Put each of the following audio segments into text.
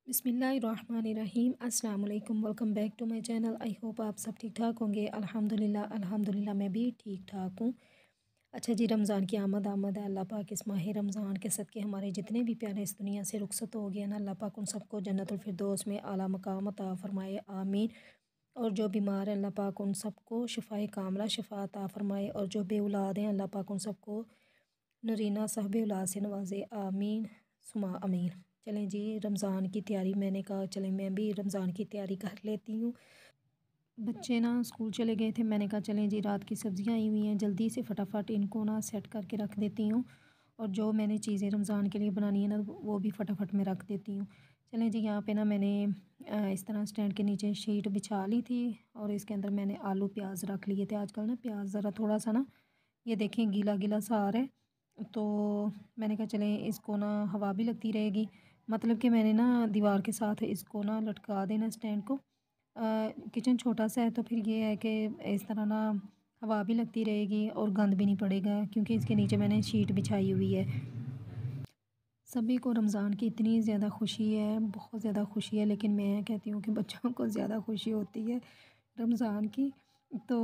बिस्मिल्लाहिर्रहमानिर्रहीम। अस्सलाम वालेकुम। Welcome back to my channel. I hope आप सब ठीक ठाक होंगे। अल्हम्दुलिल्लाह मैं भी ठीक ठाक हूँ। अच्छा जी, रमज़ान की आमद है। अल्लाह पाक इस माह रमज़ान के सदक़े हमारे जितने भी प्यारे इस दुनिया से रुखसत हो गए ना, अल्लाह पाक उन सबको जन्नतुल फिरदौस में आला मकाम अता फ़रमाए, आमीन। और जो बीमार हैं अल्लाह पाक उन सबको शिफ़ाए कामिला शिफ़ा अता फ़रमाए, और जो बे औलाद हैं अल्लाह पाक उन सबको नरीना साहब औलाद से नवाज़े, आमीन सुमा आमीन। चलें जी, रमज़ान की तैयारी, मैंने कहा चलें मैं भी रमज़ान की तैयारी कर लेती हूँ। बच्चे ना स्कूल चले गए थे, मैंने कहा चलें जी रात की सब्ज़ियाँ आई हुई हैं, जल्दी से फटाफट इनको ना सेट करके रख देती हूँ, और जो मैंने चीज़ें रमज़ान के लिए बनानी है ना वो भी फटाफट में रख देती हूँ। चलें जी, यहाँ पे ना मैंने इस तरह स्टैंड के नीचे शीट बिछा ली थी, और इसके अंदर मैंने आलू प्याज रख लिए थे। आजकल ना प्याज ज़रा थोड़ा सा ना, ये देखें गीला गीला सा आ रहा है, तो मैंने कहा चलें इसको ना हवा भी लगती रहेगी, मतलब कि मैंने ना दीवार के साथ इसको ना लटका देना स्टैंड को। किचन छोटा सा है तो फिर ये है कि इस तरह ना हवा भी लगती रहेगी और गंद भी नहीं पड़ेगा, क्योंकि इसके नीचे मैंने शीट बिछाई हुई है। सभी को रमज़ान की इतनी ज़्यादा खुशी है, बहुत ज़्यादा खुशी है, लेकिन मैं कहती हूँ कि बच्चों को ज़्यादा खुशी होती है रमज़ान की। तो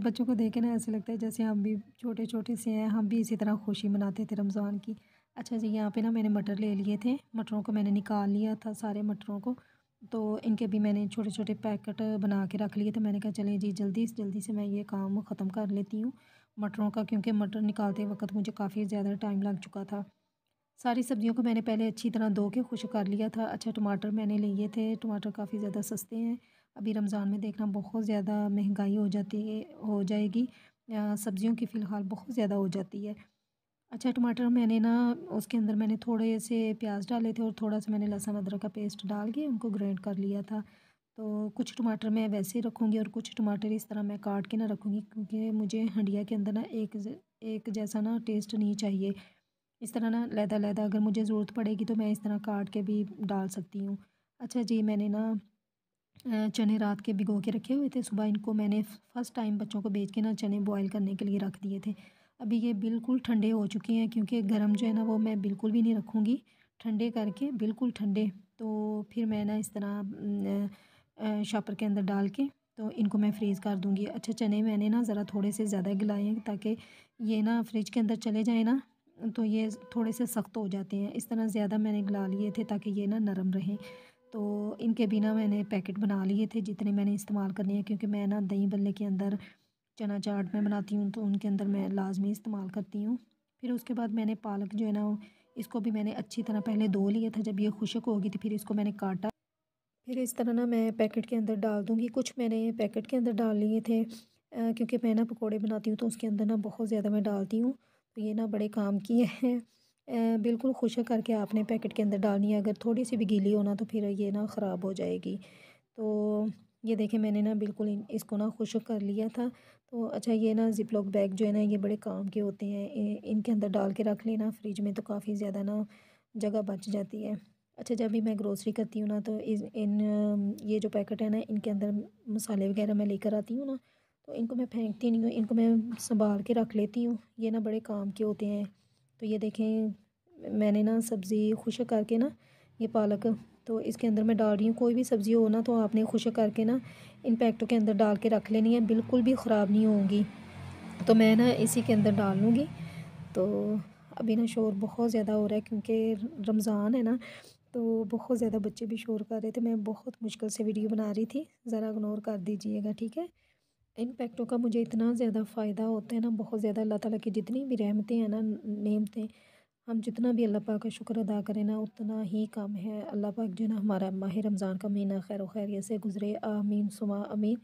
बच्चों को देख के ना ऐसे लगता है जैसे हम भी छोटे छोटे से हैं, हम भी इसी तरह खुशी मनाते थे रमज़ान की। अच्छा जी, यहाँ पे ना मैंने मटर ले लिए थे, मटरों को मैंने निकाल लिया था सारे मटरों को, तो इनके भी मैंने छोटे छोटे पैकेट बना के रख लिए थे। मैंने कहा चलें जी जल्दी से मैं ये काम ख़त्म कर लेती हूँ मटरों का, क्योंकि मटर निकालते वक्त मुझे काफ़ी ज़्यादा टाइम लग चुका था। सारी सब्जियों को मैंने पहले अच्छी तरह धो के खुश कर लिया था। अच्छा, टमाटर मैंने लिए थे, टमाटर काफ़ी ज़्यादा सस्ते हैं। अभी रमज़ान में देखना बहुत ज़्यादा महंगाई हो जाएगी। सब्जियों की फ़िलहाल बहुत ज़्यादा हो जाती है। अच्छा, टमाटर मैंने ना उसके अंदर मैंने थोड़े से प्याज डाले थे, और थोड़ा सा मैंने लहसुन अदरक का पेस्ट डाल के उनको ग्राइंड कर लिया था। तो कुछ टमाटर मैं वैसे ही रखूँगी और कुछ टमाटर इस तरह मैं काट के ना रखूँगी, क्योंकि मुझे हंडिया के अंदर ना एक जैसा ना टेस्ट नहीं चाहिए। इस तरह ना लहदा-लहदा अगर मुझे ज़रूरत पड़ेगी तो मैं इस तरह काट के भी डाल सकती हूँ। अच्छा जी, मैंने ना चने रात के भिगो के रखे हुए थे, सुबह इनको मैंने फ़र्स्ट टाइम बच्चों को भेज के ना चने बॉयल करने के लिए रख दिए थे। अभी ये बिल्कुल ठंडे हो चुके हैं, क्योंकि गरम जो है ना वो मैं बिल्कुल भी नहीं रखूँगी, ठंडे करके बिल्कुल ठंडे। तो फिर मैं ना इस तरह शॉपर के अंदर डाल के तो इनको मैं फ्रीज़ कर दूँगी। अच्छा, चने मैंने ना ज़रा थोड़े से ज़्यादा गलाए हैं, ताकि ये ना फ्रिज के अंदर चले जाएँ ना तो ये थोड़े से सख्त हो जाते हैं। इस तरह ज़्यादा मैंने गला लिए थे ताकि ये ना नरम रहें। तो इनके भी ना मैंने पैकेट बना लिए थे जितने मैंने इस्तेमाल करने हैं, क्योंकि मैं ना दही भल्ले के अंदर चना चाट में बनाती हूँ, तो उनके अंदर मैं लाज़मी इस्तेमाल करती हूँ। फिर उसके बाद मैंने पालक जो है ना इसको भी मैंने अच्छी तरह पहले धो लिया था। जब ये खुश्क हो गई थी फिर इसको मैंने काटा। फिर इस तरह ना मैं पैकेट के अंदर डाल दूँगी। कुछ मैंने पैकेट के अंदर डाल लिए थे, क्योंकि मैं ना पकोड़े बनाती हूँ तो उसके अंदर ना बहुत ज़्यादा मैं डालती हूँ, तो ये ना बड़े काम की है। बिल्कुल खुश्क करके आपने पैकेट के अंदर डालनी है, अगर थोड़ी सी भी गीली हो ना तो फिर ये ना ख़राब हो जाएगी। तो ये देखें मैंने ना बिल्कुल इसको ना खुश्क कर लिया था। तो अच्छा, ये ना ज़िप लॉक बैग जो है ना ये बड़े काम के होते हैं, इनके अंदर डाल के रख लेना फ्रिज में तो काफ़ी ज़्यादा ना जगह बच जाती है। अच्छा, जब भी मैं ग्रोसरी करती हूँ ना तो ये जो पैकेट है ना इनके अंदर मसाले वगैरह मैं लेकर आती हूँ ना, तो इनको मैं फेंकती नहीं हूँ, इनको मैं संभाल के रख लेती हूँ। ये ना बड़े काम के होते हैं। तो ये देखें मैंने ना सब्ज़ी खुश्क करके ना, ये पालक तो इसके अंदर मैं डाल रही हूँ। कोई भी सब्ज़ी हो ना तो आपने खुश्क करके ना इन पैकेटों के अंदर डाल के रख लेनी है, बिल्कुल भी ख़राब नहीं होंगी। तो मैं ना इसी के अंदर डाल लूँगी। तो अभी ना शोर बहुत ज़्यादा हो रहा है, क्योंकि रमज़ान है ना, तो बहुत ज़्यादा बच्चे भी शोर कर रहे थे। मैं बहुत मुश्किल से वीडियो बना रही थी, ज़रा इग्नोर कर दीजिएगा, ठीक है। इन पैकेटों का मुझे इतना ज़्यादा फ़ायदा होता है ना, बहुत ज़्यादा। अल्लाह ताला की जितनी भी रहमतें हैं ना, नेमतें, हम जितना भी अल्लाह पाक का शुक्र अदा करें ना उतना ही कम है। अल्लाह पाक जो है ना हमारा माह रमज़ान का महीना खैर व खैरियत से गुज़रे, आमीन सुमा आमीन।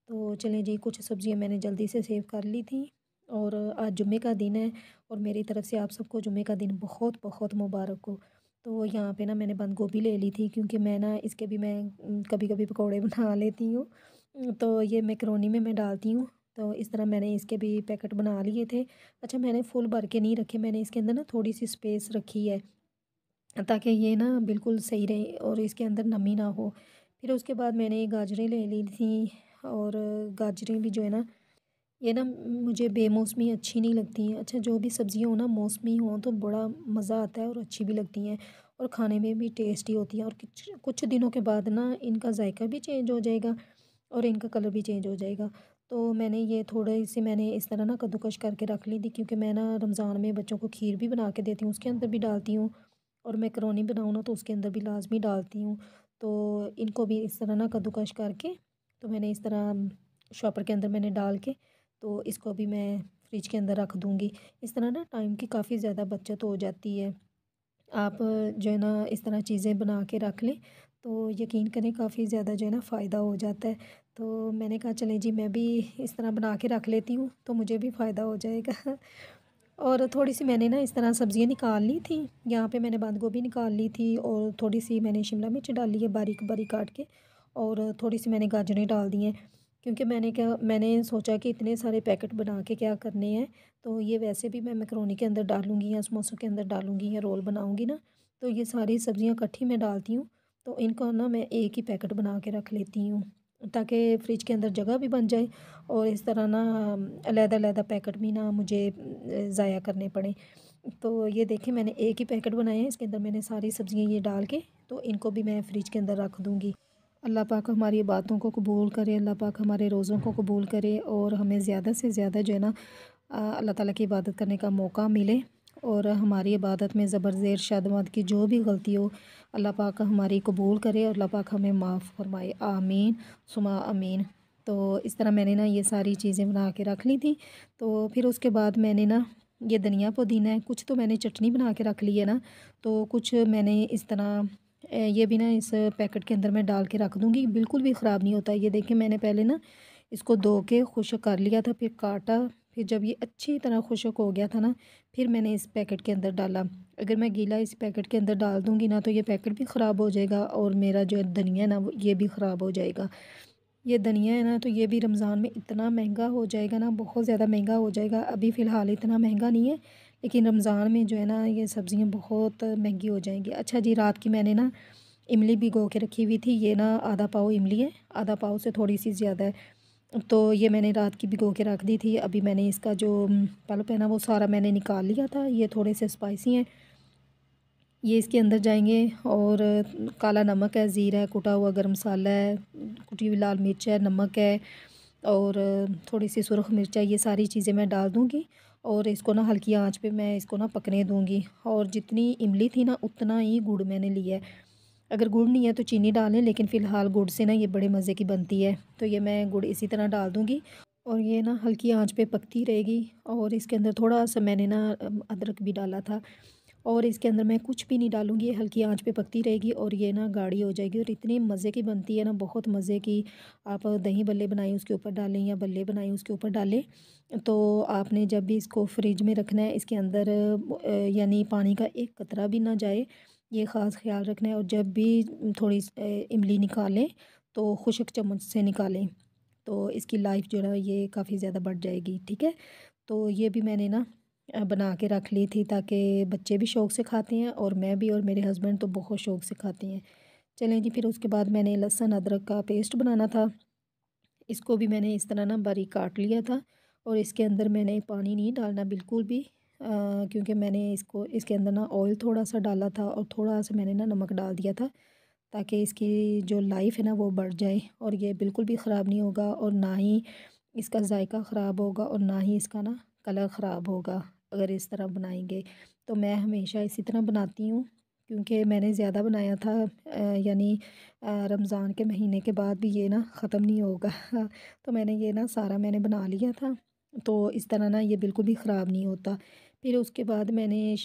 तो चलें जी, कुछ सब्ज़ियाँ मैंने जल्दी से सेव कर ली थी, और आज जुम्मे का दिन है, और मेरी तरफ़ से आप सबको जुम्मे का दिन बहुत बहुत मुबारक हो। तो यहाँ पे ना मैंने बंद गोभी ले ली थी, क्योंकि मैं ना इसके भी मैं कभी कभी पकौड़े बना लेती हूँ, तो ये मैकरोनी में मैं डालती हूँ। तो इस तरह मैंने इसके भी पैकेट बना लिए थे। अच्छा, मैंने फुल भर के नहीं रखे, मैंने इसके अंदर ना थोड़ी सी स्पेस रखी है, ताकि ये ना बिल्कुल सही रहे और इसके अंदर नमी ना हो। फिर उसके बाद मैंने गाजरें ले ली थी, और गाजरें भी जो है ना ये ना मुझे बेमौसमी अच्छी नहीं लगती हैं। अच्छा, जो भी सब्ज़ियाँ हो ना मौसमी हों तो बड़ा मज़ा आता है और अच्छी भी लगती हैं। और खाने में भी टेस्टी होती हैं। और कुछ कुछ दिनों के बाद ना इनका जायका भी चेंज हो जाएगा और इनका कलर भी चेंज हो जाएगा। तो मैंने ये थोड़े से मैंने इस तरह ना कद्दूकश करके रख ली थी, क्योंकि मैं ना रमज़ान में बच्चों को खीर भी बना के देती हूँ, उसके अंदर भी डालती हूँ, और मैकरोनी बनाऊँ ना तो उसके अंदर भी लाज़मी डालती हूँ। तो इनको भी इस तरह ना कद्दूकश करके, तो मैंने इस तरह शॉपर के अंदर मैंने डाल के, तो इसको भी मैं फ्रिज के अंदर रख दूँगी। इस तरह ना टाइम की काफ़ी ज़्यादा बचत हो जाती है। आप जो है ना इस तरह चीज़ें बना के रख लें, तो यकीन करें काफ़ी ज़्यादा जो है ना फ़ायदा हो जाता है। तो मैंने कहा चलें जी, मैं भी इस तरह बना के रख लेती हूँ, तो मुझे भी फ़ायदा हो जाएगा। और थोड़ी-सी मैंने ना इस तरह सब्ज़ियाँ निकाल ली थी। यहाँ पे मैंने बंद गोभी निकाल ली थी, और थोड़ी-सी मैंने शिमला मिर्च डाली है बारीक-बारीक काट के, और थोड़ी-सी मैंने गाजरें डाल दी हैं। क्योंकि मैंने सोचा कि इतने सारे पैकेट बना के क्या करने हैं, तो ये वैसे भी मैं मैकरोनी के अंदर डालूँगी या समोसों के अंदर डालूँगी या रोल बनाऊँगी ना, तो ये सारी सब्ज़ियाँ इकट्ठी मैं डालती हूँ। तो इनको ना मैं एक ही पैकेट बना के रख लेती हूँ, ताकि फ्रिज के अंदर जगह भी बन जाए, और इस तरह ना अलग-अलग पैकेट भी ना मुझे ज़ाया करने पड़े। तो ये देखिए मैंने एक ही पैकेट बनाए हैं, इसके अंदर मैंने सारी सब्ज़ियाँ ये डाल के, तो इनको भी मैं फ्रिज के अंदर रख दूँगी। अल्लाह पाक हमारी बातों को कबूल करे, अल्लाह पाक हमारे रोज़ों को कबूल करे, और हमें ज़्यादा से ज़्यादा जो है ना अल्लाह ताला की इबादत करने का मौका मिले, और हमारी इबादत में ज़बर ज़ेर शादमात की जो भी गलती हो, अल्लाह पाक हमारी कबूल करे, और अल्लाह पाक हमें माफ़ फरमाए। आमीन सुमा आमीन। तो इस तरह मैंने ना ये सारी चीज़ें बना के रख ली थी। तो फिर उसके बाद मैंने ना ये धनिया पुदीना है, कुछ तो मैंने चटनी बना के रख ली है ना, तो कुछ मैंने इस तरह ये भी ना इस पैकेट के अंदर मैं डाल के रख दूँगी, बिल्कुल भी ख़राब नहीं होता। ये देखिए मैंने पहले ना इसको धो के खुश्क कर लिया था, फिर काटा, फिर जब ये अच्छी तरह खुश्क हो गया था ना, फिर मैंने इस पैकेट के अंदर डाला। अगर मैं गीला इस पैकेट के अंदर डाल दूँगी ना, तो ये पैकेट भी ख़राब हो जाएगा, और मेरा जो धनिया है ना वो ये भी ख़राब हो जाएगा। ये धनिया है ना, तो ये भी रमज़ान में इतना महंगा हो जाएगा ना, बहुत ज़्यादा महंगा हो जाएगा। अभी फ़िलहाल इतना महंगा नहीं है, लेकिन रमज़ान में जो है ना ये सब्ज़ियाँ बहुत महंगी हो जाएँगी। अच्छा जी, रात की मैंने ना इमली भिगो के रखी हुई थी, ये ना आधा पाव इमली है, आधा पाव से थोड़ी सी ज़्यादा है। तो ये मैंने रात की भिगो के रख दी थी। अभी मैंने इसका जो पल्प है ना वो सारा मैंने निकाल लिया था। ये थोड़े से स्पाइसी हैं, ये इसके अंदर जाएंगे, और काला नमक है, ज़ीरा है, कुटा हुआ गरम मसाला है, कुटी हुई लाल मिर्च है, नमक है, और थोड़ी सी सुरख मिर्च है। ये सारी चीज़ें मैं डाल दूँगी, और इसको ना हल्की आंच पे मैं इसको ना पकने दूँगी। और जितनी इमली थी ना उतना ही गुड़ मैंने लिया है। अगर गुड़ नहीं है तो चीनी डालें, लेकिन फ़िलहाल गुड़ से ना ये बड़े मज़े की बनती है। तो ये मैं गुड़ इसी तरह डाल दूँगी, और ये ना हल्की आंच पे पकती रहेगी। और इसके अंदर थोड़ा-सा मैंने ना अदरक भी डाला था, और इसके अंदर मैं कुछ भी नहीं डालूँगी, ये हल्की आंच पे पकती रहेगी, और ये ना गाढ़ी हो जाएगी, और इतनी मज़े की बनती है ना, बहुत मज़े की। आप दही बल्ले बनाएँ उसके ऊपर डालें, या बल्ले बनाएँ उसके ऊपर डालें। तो आपने जब भी इसको फ्रिज में रखना है, इसके अंदर यानी पानी का एक कतरा भी ना जाए, ये ख़ास ख़्याल रखना है। और जब भी थोड़ी इमली निकालें तो खुशक चम्मच से निकालें, तो इसकी लाइफ जो है ये काफ़ी ज़्यादा बढ़ जाएगी, ठीक है। तो ये भी मैंने ना बना के रख ली थी, ताकि बच्चे भी शौक़ से खाते हैं, और मैं भी, और मेरे हस्बैंड तो बहुत शौक़ से खाते हैं। चलें जी, फिर उसके बाद मैंने लहसुन अदरक का पेस्ट बनाना था। इसको भी मैंने इस तरह ना बारीक काट लिया था, और इसके अंदर मैंने पानी नहीं डालना बिल्कुल भी, क्योंकि मैंने इसको इसके अंदर ना ऑयल थोड़ा सा डाला था, और थोड़ा सा मैंने ना नमक डाल दिया था, ताकि इसकी जो लाइफ है ना वो बढ़ जाए, और ये बिल्कुल भी ख़राब नहीं होगा, और ना ही इसका जायका ख़राब होगा, और ना ही इसका ना कलर ख़राब होगा अगर इस तरह बनाएंगे। तो मैं हमेशा इसी तरह बनाती हूँ, क्योंकि मैंने ज़्यादा बनाया था, यानी रमज़ान के महीने के बाद भी ये ना ख़त्म नहीं होगा। तो मैंने ये ना सारा मैंने बना लिया था, तो इस तरह ना ये बिल्कुल भी ख़राब नहीं होता। फिर उसके बाद मैंने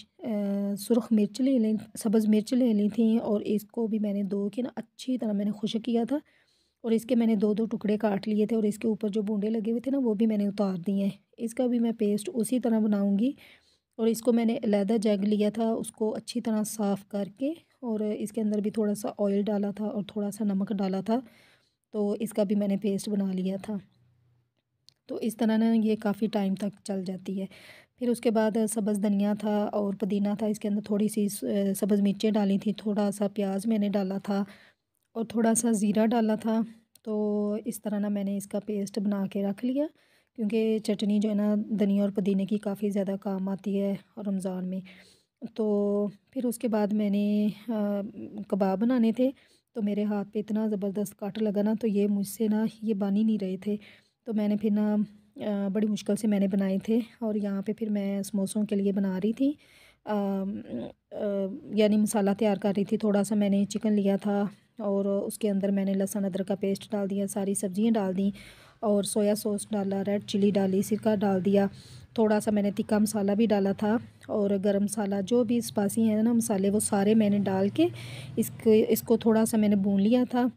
सुरख मिर्च ले ली, सब्ज़ मिर्च ले ली थी, और इसको भी मैंने धो के ना अच्छी तरह मैंने खुश्क किया था, और इसके मैंने 2-2 टुकड़े काट लिए थे, और इसके ऊपर जो बूँडे लगे हुए थे ना वो भी मैंने उतार दिए हैं। इसका भी मैं पेस्ट उसी तरह बनाऊँगी, और इसको मैंने अलहदा जग लिया था, उसको अच्छी तरह साफ़ करके, और इसके अंदर भी थोड़ा-सा ऑयल डाला था, और थोड़ा-सा नमक डाला था, तो इसका भी मैंने पेस्ट बना लिया था। तो इस तरह ना ये काफ़ी टाइम तक चल जाती है। फिर उसके बाद सब्ज़ धनिया था और पुदीना था, इसके अंदर थोड़ी-सी सब्ज़ मिर्चें डाली थी, थोड़ा-सा प्याज मैंने डाला था, और थोड़ा-सा ज़ीरा डाला था। तो इस तरह ना मैंने इसका पेस्ट बना के रख लिया, क्योंकि चटनी जो है ना धनिया और पुदीने की काफ़ी ज़्यादा काम आती है रमज़ान में। तो फिर उसके बाद मैंने कबाब बनाने थे, तो मेरे हाथ पे इतना ज़बरदस्त कट लगा ना, तो ये मुझसे ना ये बन ही नहीं रहे थे। तो मैंने फिर ना बड़ी मुश्किल से मैंने बनाए थे, और यहाँ पे फिर मैं समोसों के लिए बना रही थी। यानी मसाला तैयार कर रही थी। थोड़ा सा मैंने चिकन लिया था, और उसके अंदर मैंने लहसुन अदरक का पेस्ट डाल दिया, सारी सब्ज़ियाँ डाल दी, और सोया सॉस डाला, रेड चिली डाली, सिरका डाल दिया। थोड़ा सा मैंने तिक्का मसाला भी डाला था, और गरम मसाला, जो भी स्पाइसी है ना मसाले, वो सारे मैंने डाल के इसको थोड़ा सा मैंने भून लिया था।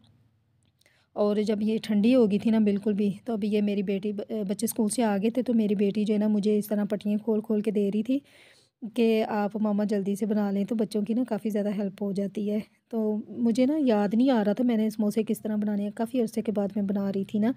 और जब ये ठंडी हो गई थी ना बिल्कुल भी, तो अभी ये मेरी बेटी बच्चे स्कूल से आ गए थे, तो मेरी बेटी जो है ना मुझे इस तरह पट्टियाँ खोल खोल के दे रही थी कि आप मामा जल्दी से बना लें, तो बच्चों की ना काफ़ी ज़्यादा हेल्प हो जाती है। तो मुझे ना याद नहीं आ रहा था मैंने समोसे किस तरह बनाने हैं, काफ़ी अरसे के बाद मैं बना रही थी ना,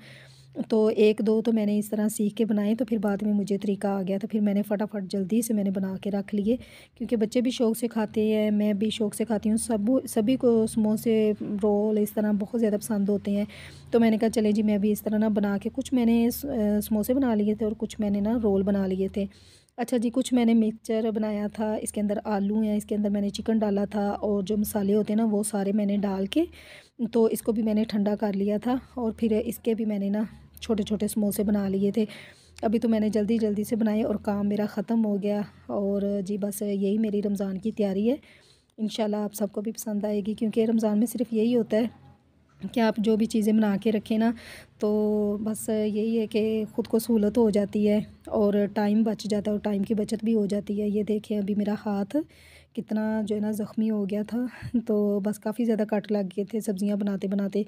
तो 1-2 तो मैंने इस तरह सीख के बनाए, तो फिर बाद में मुझे तरीका आ गया, तो फिर मैंने फटाफट जल्दी से मैंने बना के रख लिए, क्योंकि बच्चे भी शौक़ से खाते हैं, मैं भी शौक़ से खाती हूँ, सभी को समोसे, रोल इस तरह बहुत ज़्यादा पसंद होते हैं। तो मैंने कहा चलें जी, मैं भी इस तरह ना बना के, कुछ मैंने समोसे बना लिए थे, और कुछ मैंने ना रोल बना लिए थे। अच्छा जी, कुछ मैंने मिक्सचर बनाया था, इसके अंदर आलू हैं, इसके अंदर मैंने चिकन डाला था, और जो मसाले होते हैं ना वो सारे मैंने डाल के, तो इसको भी मैंने ठंडा कर लिया था, और फिर इसके भी मैंने ना छोटे छोटे समोसे बना लिए थे। अभी तो मैंने जल्दी जल्दी से बनाए, और काम मेरा ख़त्म हो गया। और जी बस यही मेरी रमज़ान की तैयारी है। इंशाल्लाह आप सबको भी पसंद आएगी, क्योंकि रमज़ान में सिर्फ यही होता है कि आप जो भी चीज़ें बना के रखें ना, तो बस यही है कि ख़ुद को सहूलत हो जाती है, और टाइम बच जाता है, और टाइम की बचत भी हो जाती है। ये देखें, अभी मेरा हाथ कितना जो है ना ज़ख्मी हो गया था, तो बस काफ़ी ज़्यादा कट लग गए थे सब्ज़ियाँ बनाते बनाते।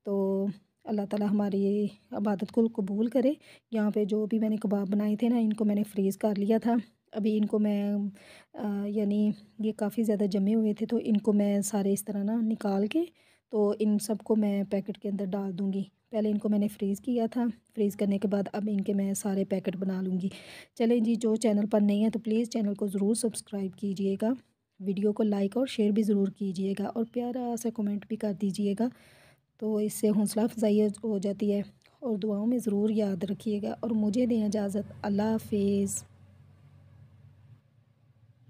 तो अल्लाह ताला हमारी ये इबादत को कबूल करे। यहाँ पे जो भी मैंने कबाब बनाए थे ना, इनको मैंने फ्रीज़ कर लिया था। अभी इनको मैं यानी ये काफ़ी ज़्यादा जमे हुए थे, तो इनको मैं सारे इस तरह ना निकाल के, तो इन सबको मैं पैकेट के अंदर डाल दूँगी। पहले इनको मैंने फ्रीज़ किया था, फ्रीज़ करने के बाद अब इनके मैं सारे पैकेट बना लूँगी। चलें जी, जो चैनल पर नए हैं तो प्लीज़ चैनल को ज़रूर सब्सक्राइब कीजिएगा, वीडियो को लाइक और शेयर भी ज़रूर कीजिएगा, और प्यारा सा कमेंट भी कर दीजिएगा, तो इससे हौसला अफ़ज़ाई हो जाती है। और दुआओं में ज़रूर याद रखिएगा, और मुझे दें इजाज़त। अल्लाह हाफ़िज़।